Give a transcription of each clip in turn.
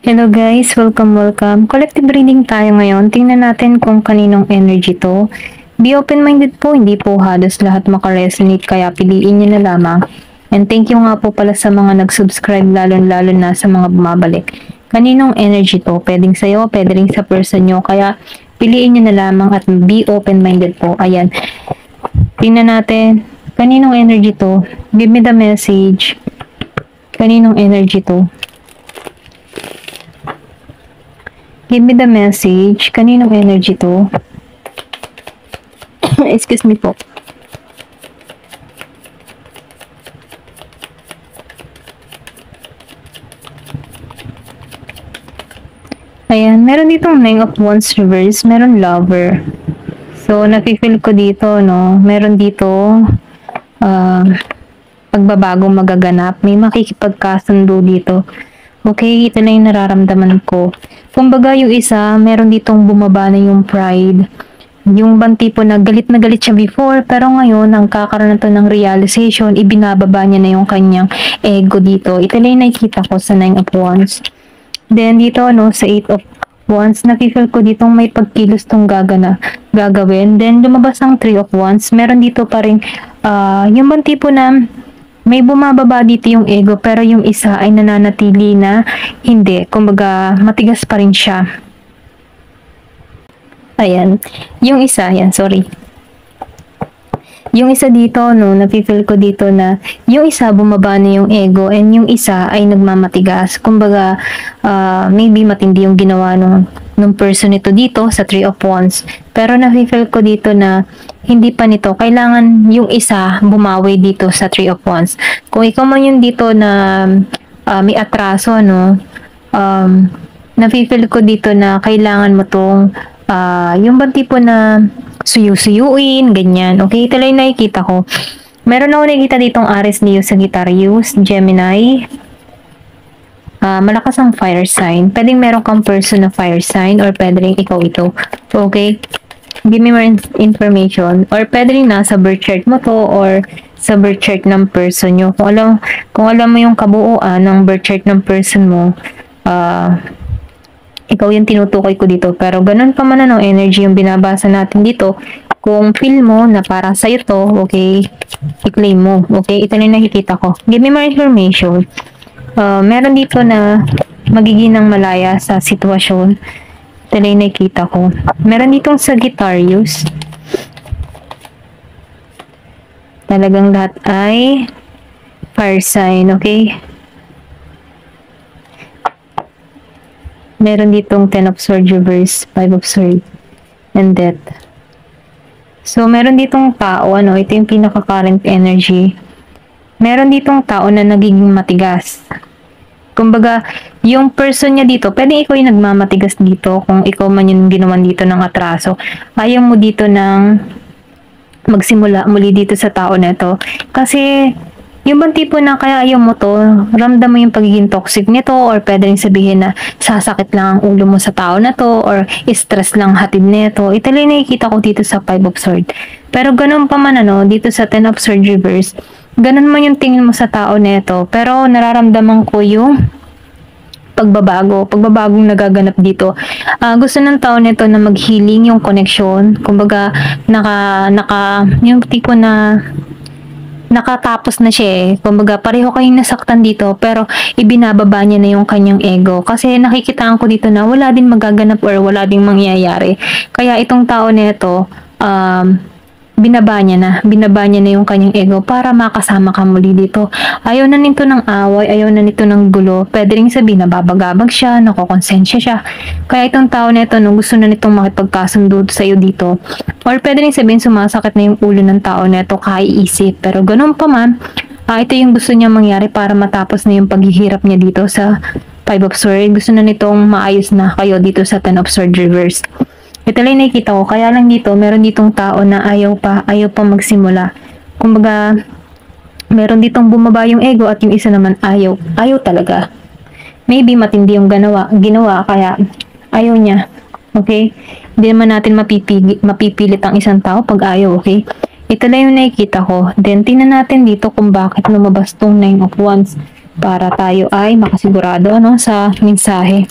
Hello guys, welcome. Collective reading tayo ngayon. Tingnan natin kung kaninong energy to. Be open-minded po, hindi po halos lahat makaresonate kaya piliin nyo na lamang. And thank you nga po pala sa mga nag-subscribe lalo na sa mga bumabalik. Kaninong energy to? Pwedeng sa'yo, pwede rin sa person nyo. Kaya piliin nyo na lamang at be open-minded po. Ayan. Tingnan natin. Kaninong energy to? Give me the message. Kaninong energy to? Give me the message. Kaninong energy to? Excuse me po. Ayan, meron ditong Nine of Wands reverse, meron lover. So, nafe-feel ko dito, no? Meron dito pagbabagong magaganap. May makikipagkasundo dito. Okay, ito na yung nararamdaman ko. Kumbaga yung isa, meron ditong bumaba na yung pride. Yung bang tipo na galit siya before, pero ngayon, ang kakaroon na to ng realization, ibinababa niya na yung kanyang ego dito. Ito na yung nakikita ko sa Nine of Wands. Then dito, no, sa Eight of Wands, nakifeel ko ditong may pagkilos tong gagawin. Then lumabas ang Three of Wands. Meron dito pa rin, yung bang tipo na may bumababa dito yung ego pero yung isa ay nananatili na hindi. Kumbaga, matigas pa rin siya. Ayan. Yung isa, ayan, sorry. Yung isa dito, no, nafe-feel ko dito na yung isa bumaba na yung ego and yung isa ay nagmamatigas. Kumbaga, maybe matindi yung ginawa nung person ito dito sa Three of Wands. Pero nafe-feel ko dito na hindi pa nito. Kailangan yung isa bumawi dito sa Three of Wands. Kung ikaw man yung dito na may atraso, no, nafe-feel ko dito na kailangan mo tong yung bang tipo na suyu-suyuin, ganyan. Okay, ito lang yung nakikita ko. Meron ako nakikita ditong Aries, Leo, Sagittarius, Gemini. Malakas ang fire sign. Pwedeng meron kang person na fire sign or pwedeng ikaw ito. Okay? Give me more information. Or pwedeng nasa birth chart mo to or sa birth chart ng person nyo. Kung alam mo yung kabuuan ng birth chart ng person mo, ikaw yung tinutukoy ko dito. Pero ganun pa man ano, energy yung binabasa natin dito. Kung feel mo na para sa'yo to, okay, i-claim mo. Okay, ito na yung nakikita ko. Give me more information. Meron dito na magiging ng malaya sa sitwasyon. Ito na yung nakikita ko. Meron ditong Sagittarius. Talagang lahat ay fire sign, okay? Meron ditong Ten of Swords reverse, Five of Swords, and Death. So, meron ditong tao, ano, ito yung pinaka-current energy. Meron ditong tao na nagiging matigas. Kumbaga, yung person niya dito, pwede ikaw yung nagmamatigas dito kung ikaw man yung ginawan dito ng atraso. Ayaw mo dito ng magsimula muli dito sa tao na ito. Kasi, yung bang tipo na kaya ayaw mo to, ramdam mo yung pagiging toxic nito or pwede rin sabihin na sasakit lang ang ulo mo sa tao na to or stress lang hatid nito. Ito lang nakikita ko dito sa Five of Swords. Pero ganun pa man ano, dito sa Ten of Swords reverse, ganun man yung tingin mo sa tao nito. Pero nararamdaman ko yung pagbabagong nagaganap dito. Gusto ng tao nito na mag-healing yung connection. Kumbaga, yung tipo na nakatapos na siya eh. Kumbaga, pareho kayong nasaktan dito, pero ibinababa niya na yung kanyang ego. Kasi nakikitaan ko dito na wala din magaganap or wala din mangyayari. Kaya itong tao nito, binaba niya na yung kanyang ego para makasama ka muli dito. Ayaw na nito ng away, ayaw na nito ng gulo. Pwede rin sabihin na babagabag siya, nakokonsensya siya. Kaya itong tao nito, no, gusto na nitong makipagkasundo sa iyo dito. Or pwede rin sabihin sumasakit na yung ulo ng tao nito kaiisip. Pero ganun pa man, ito yung gusto niya mangyari para matapos na yung paghihirap niya dito sa Five of Swords. Gusto na nitong maayos na kayo dito sa Ten of Swords reverse. Ito lang nakikita ko, kaya lang dito, meron ditong tao na ayaw pa magsimula. Kumbaga, meron ditong bumaba yung ego at yung isa naman ayaw talaga. Maybe matindi yung ginawa kaya ayaw niya. Okay? Hindi naman natin mapipilit ang isang tao pag ayaw, okay? Ito lang yung nakikita ko. Then, tingnan natin dito kung bakit lumabas tong Nine of Wands. para tayo ay makasigurado ano, sa mensahe.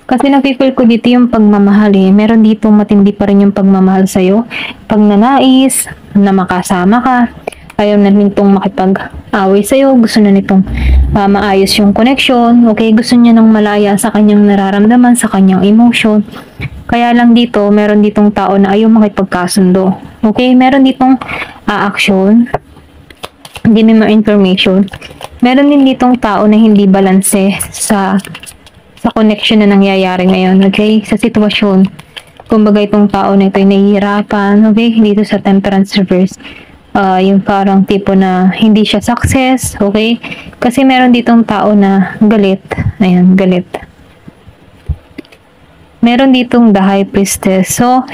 Kasi nafe-feel ko dito yung pagmamahal eh. Meron dito matindi pa rin yung pagmamahal sa'yo. Pagnanais na makasama ka. Ayaw na nitong makipag-away sa'yo. Gusto na nitong maayos yung connection. Okay, gusto niya nang malaya sa kanyang nararamdaman, sa kanyang emotion. Kaya lang dito, meron ditong tao na ayaw makipagkasundo. Okay, meron ditong action. Hindi may mga information. Meron din ditong tao na hindi balanse sa connection na nangyayari ngayon, okay? Sa sitwasyon. Kumbaga itong tao na ito ay nahihirapan, okay? Dito sa Temperance reverse. Yung parang tipo na hindi siya success, okay? Kasi meron ditong tao na galit. Ayan, galit. Meron ditong the High Priestess. So,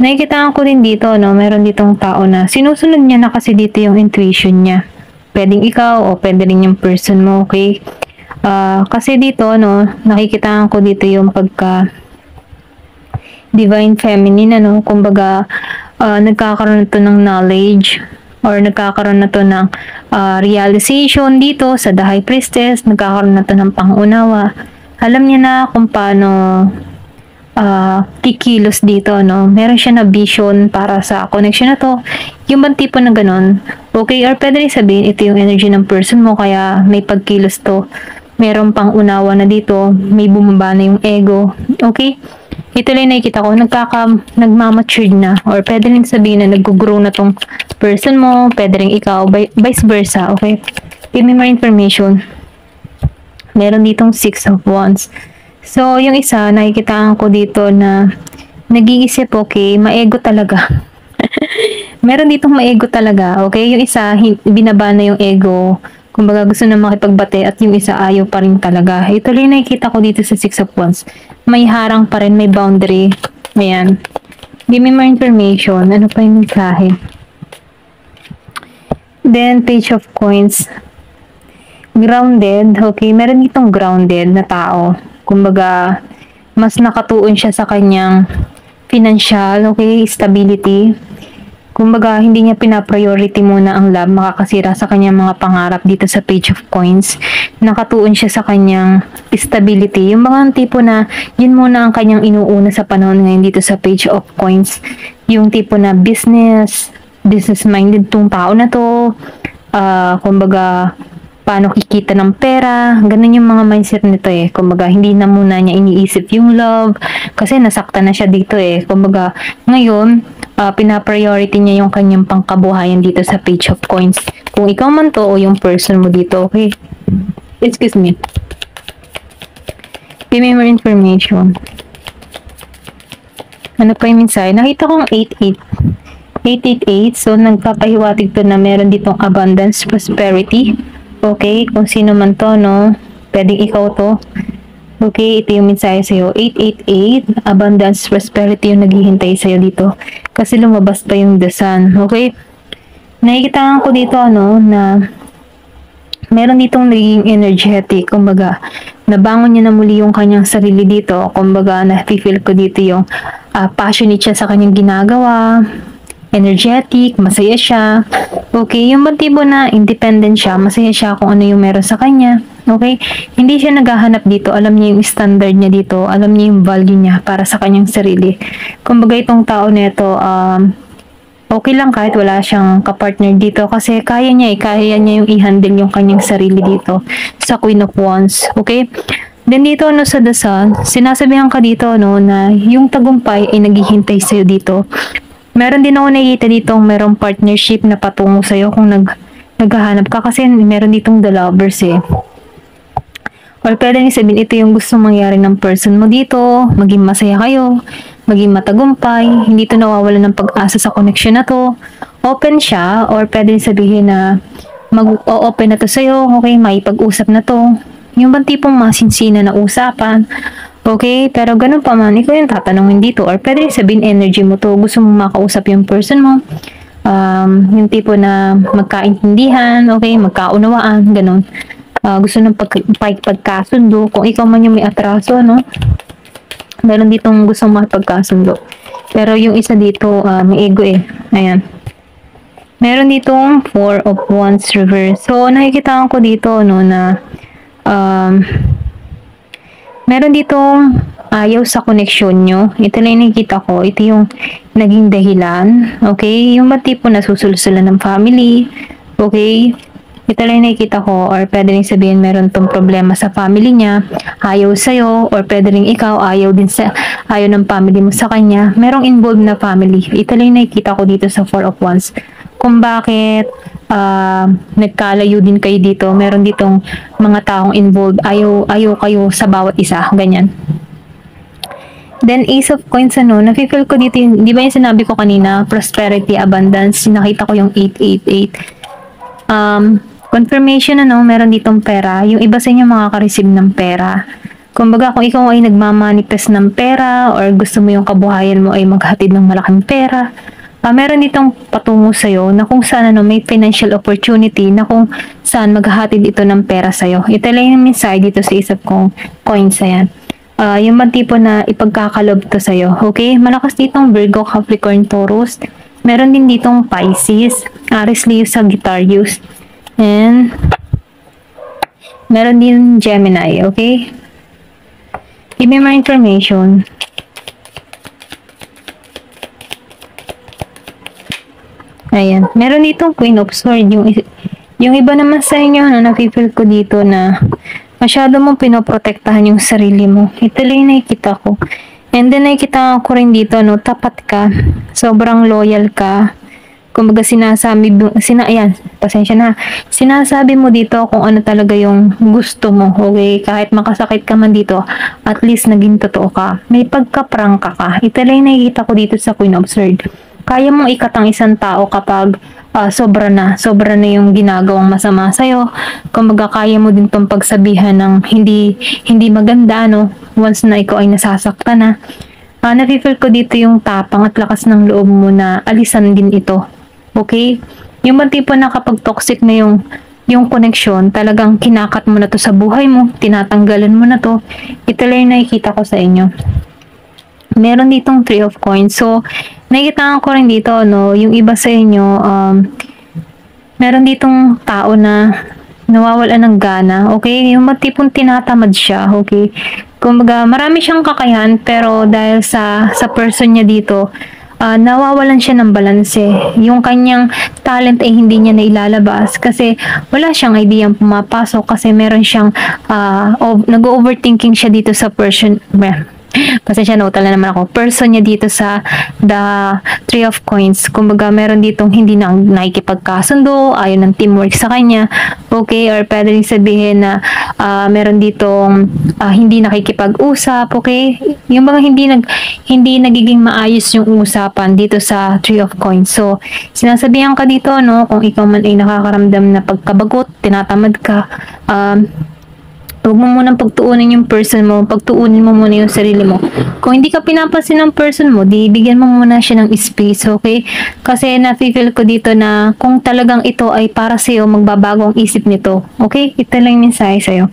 nakikitaan ko din dito, no? Meron ditong tao na sinusunod niya na kasi dito yung intuition niya. Pwedeng ikaw o pwede rin yung person mo, okay? Kasi dito, no, nakikitaan ko dito yung pagka divine feminine, ano, kumbaga, nagkakaroon na to ng knowledge or nagkakaroon na to ng realization dito sa the High Priestess, nagkakaroon na to ng pangunawa. Alam niya na kung paano kikilos dito, no? Meron siya na vision para sa connection na to. Yung bang tipo na ganun, okay, or pwede rin sabihin, ito yung energy ng person mo, kaya may pagkilos to. Meron pang unawa na dito, may bumaba na yung ego, okay? Ito lang nakikita ko, nagmamatured na, or pwede rin sabihin na nag-grow na tong person mo, pwede rin ikaw, vice versa, okay? Give me more information. Meron ditong 6 of Wands. So, yung isa, nakikitaan ko dito na nag-iisip, okay, maego talaga. Meron ditong maego talaga, okay? Yung isa, binaba na yung ego. Kumbaga, gusto na makipagbate at yung isa ayaw pa rin talaga. Ito rin nakikita ko dito sa 6 of Wands. May harang pa rin, may boundary. Ayan. Give me more information. Ano pa yung mensahe? Then, Page of Coins. Grounded. Okay, meron ditong grounded na tao. Kumbaga, mas nakatuon siya sa kanyang financial, okay, stability. Kumbaga, hindi niya pinapriority muna ang love, makakasira sa kanyang mga pangarap dito sa Page of Coins. Nakatuon siya sa kanyang stability. Yung mga tipo na, yun muna ang kanyang inuuna sa panahon ngayon dito sa Page of Coins. Yung tipo na business-minded tong tao na to. Kumbaga, paano kikita ng pera, ganun yung mga mindset nito eh. Kumbaga, hindi na muna niya iniisip yung love, kasi nasaktan na siya dito eh. Kumbaga, ngayon, pinapriority niya yung kanyang pangkabuhayan dito sa Page of Coins. Kung ikaw man to o yung person mo dito, okay? Excuse me. Give me more information. Ano pa yung mensahe? Nakita kong 888. So, nagpapahiwatig to na meron ditong abundance, prosperity. Okay, kung sino man to, no? Pwedeng ikaw to. Okay, ito yung mensahe sa'yo. 888, abundance, prosperity yung naghihintay sa'yo dito. Kasi lumabas pa yung the sun. Okay? Nakikita ko dito, ano, na meron ditong naging energetic. Kumbaga, nabangon niya na muli yung kanyang sarili dito. Kumbaga, na-feel ko dito yung passionate siya sa kanyang ginagawa. Energetic, masaya siya. Okay, yung motibo na independent siya, masaya siya kung ano yung meron sa kanya. Okay, hindi siya naghahanap dito, alam niya yung standard niya dito, alam niya yung value niya para sa kanyang sarili. Kumbaga itong tao nito, okay lang kahit wala siyang kapartner dito kasi kaya niya yung i-handle yung kanyang sarili dito sa Queen of Wands. Okay, then dito no, sa The Sun, sinasabihan ka dito no, na yung tagumpay ay naghihintay sa'yo dito. Meron din ako nakikita dito merong partnership na patungo sa'yo kung naghahanap ka kasi meron ditong the lovers eh. Or pwede rin sabihin ito yung gusto mangyari ng person mo dito, maging masaya kayo, maging matagumpay, hindi to nawawala ng pag-asa sa connection na to. Open siya or pwede rin sabihin na mag-o-open na to sa'yo, okay, may pag-usap na to. Yung bang tipong masinsina na usapan. Okay, pero ganun pa man, ikaw yung tatanungin dito. Or pwede sabihin energy mo to, gusto mong makausap yung person mo. Yung tipo na magkaintindihan, okay, magkaunawaan, ganun. Gusto ng pagkasundo. Kung ikaw man yung may atraso, no? Meron ditong gustong makipagkasundo. Pero yung isa dito, may ego eh. Ayan. Meron ditong 4 of Wands reverse. So, nakikita ko dito, no, na Um, Meron ditong ayaw sa koneksyon nyo. Ito lang yung nakikita ko. Ito yung naging dahilan. Okay? Yung ba tipo nasusulsulan ng family. Okay? Ito lang yung nakikita ko. Or pwede rin sabihin meron tong problema sa family niya. Ayaw sa'yo. Or pwede rin ikaw ayaw ng family mo sa kanya. Merong involved na family. Ito lang yung nakikita ko dito sa Four of Wands. Kung bakit nagkalayo din kayo dito. Meron ditong mga taong involved. Ayaw kayo sa bawat isa. Ganyan. Then, Ace of Coins, nafe-feel ko dito, di ba yung sinabi ko kanina, prosperity, abundance, nakita ko yung 888. Confirmation, meron ditong pera. Yung iba sa inyo makaka-receive ng pera. Kumbaga, kung ikaw ay nagmamanifest ng pera or gusto mo yung kabuhayan mo ay maghatid ng malaking pera, meron ditong patungo sa'yo na kung saan may financial opportunity na kung saan maghahatid ito ng pera sa'yo. Ito lang yung mensahe dito sa isip kong coins ayan. Yung mga tipo na ipagkakalob to sa'yo. Okay? Malakas ditong Virgo, Capricorn, Taurus. Meron din ditong Pisces, Aries, Leo, Sagittarius. And meron din Gemini. Okay? Give me more information. Ayan. Meron ditong Queen of Swords. Yung iba naman sa inyo, nafe-feel ko dito na masyado mong pinoprotektahan yung sarili mo. Ito lang yung nakikita ko. And then, nakikita ko rin dito, tapat ka. Sobrang loyal ka. Kumbaga, sinasabi mo dito kung ano talaga yung gusto mo. Okay? Kahit makasakit ka man dito, at least naging totoo ka. May pagkaprangka ka. Ito lang yung nakikita ko dito sa Queen of Swords. Kaya mong ikatang isang tao kapag sobra na yung ginagawang masama sa'yo. Kumbaga, kaya mo din tong pagsabihan ng hindi maganda, once na ikaw ay nasasaktan na. Nafe-feel ko dito yung tapang at lakas ng loob mo na alisan din ito. Okay? Yung mga tipo na kapag toxic na yung connection, talagang kinakat mo na to sa buhay mo, tinatanggalan mo na to. Ito lang yung nakikita ko sa inyo. Meron ditong 3 of Coins. So, nakikita ko rin dito, yung iba sa inyo, meron ditong tao na nawawalan ng gana, okay? Yung matipong tinatamad siya, okay? Kumbaga, marami siyang kakayahan, pero dahil sa person niya dito, nawawalan siya ng balanse. Yung kanyang talent ay hindi niya na ilalabas kasi wala siyang idea pumapasok kasi meron siyang nag-overthinking siya dito sa person. Pasensya na, utala naman ako. Person niya dito sa the 3 of Coins. Kumbaga, meron ditong hindi na nakikipagkasundo, ayaw ng teamwork sa kanya. Okay? Or pwede rin sabihin na meron ditong hindi nakikipag-usap. Okay? Yung mga hindi nagiging maayos yung usapan dito sa 3 of Coins. So, sinasabihan ka dito, kung ikaw man ay nakakaramdam na pagkabagot, tinatamad ka, huwag mo munang pagtuunin yung person mo, pagtuunin mo muna yung sarili mo. Kung hindi ka pinapansin ng person mo, di bigyan mo muna siya ng space, okay? Kasi nafe-feel ko dito na kung talagang ito ay para sa'yo, magbabago ang isip nito. Okay? Ito lang yung mensahe sa'yo.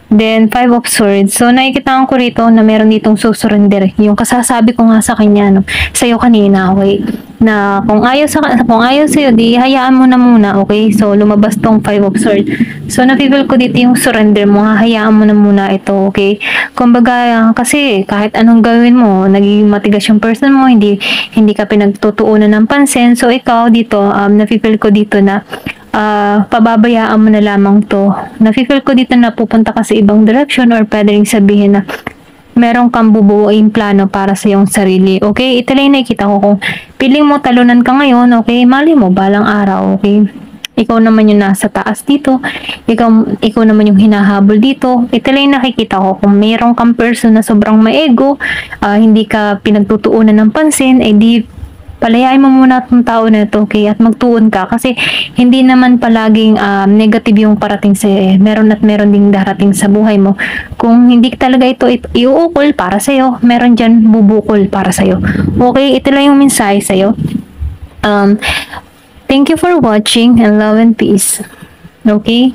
Then, 5 of Swords. So, nakikita ko rito na meron ditong susurrender. Yung kasasabi ko nga sa kanya, sa'yo kanina, okay? Na kung ayaw sa'yo, di hayaan mo na muna, okay? So, lumabas tong 5 of Swords. So, nafe-feel ko dito yung surrender mo, hayaan mo na muna ito, okay? Kumbaga, kasi kahit anong gawin mo, naging matigas yung person mo, hindi ka pinagtutuunan ng pansin. So, ikaw dito, nafe-feel ko dito na pababayaan mo na lamang to. Nafe-feel ko dito na pupunta ka sa ibang direction or pwede rin sabihin na meron kang bubuuin plano para sa iyong sarili. Okay? Ito lang nakikita ko. Kung piling mo talunan ka ngayon, okay? Mali mo, balang araw, okay? Ikaw naman yung nasa taas dito. Ikaw naman yung hinahabol dito. Ito lang nakikita ko. Kung mayroon kang person na sobrang maego, hindi ka pinagtutuunan ng pansin, di palayain mo muna itong tao na ito, okay? At magtuon ka kasi hindi naman palaging negative yung parating sa meron ding darating sa buhay mo. Kung hindi talaga ito iuukol para sa'yo, meron dyan bubukol para sa'yo. Okay? Ito lang yung mensahe sa'yo. Thank you for watching and love and peace. Okay?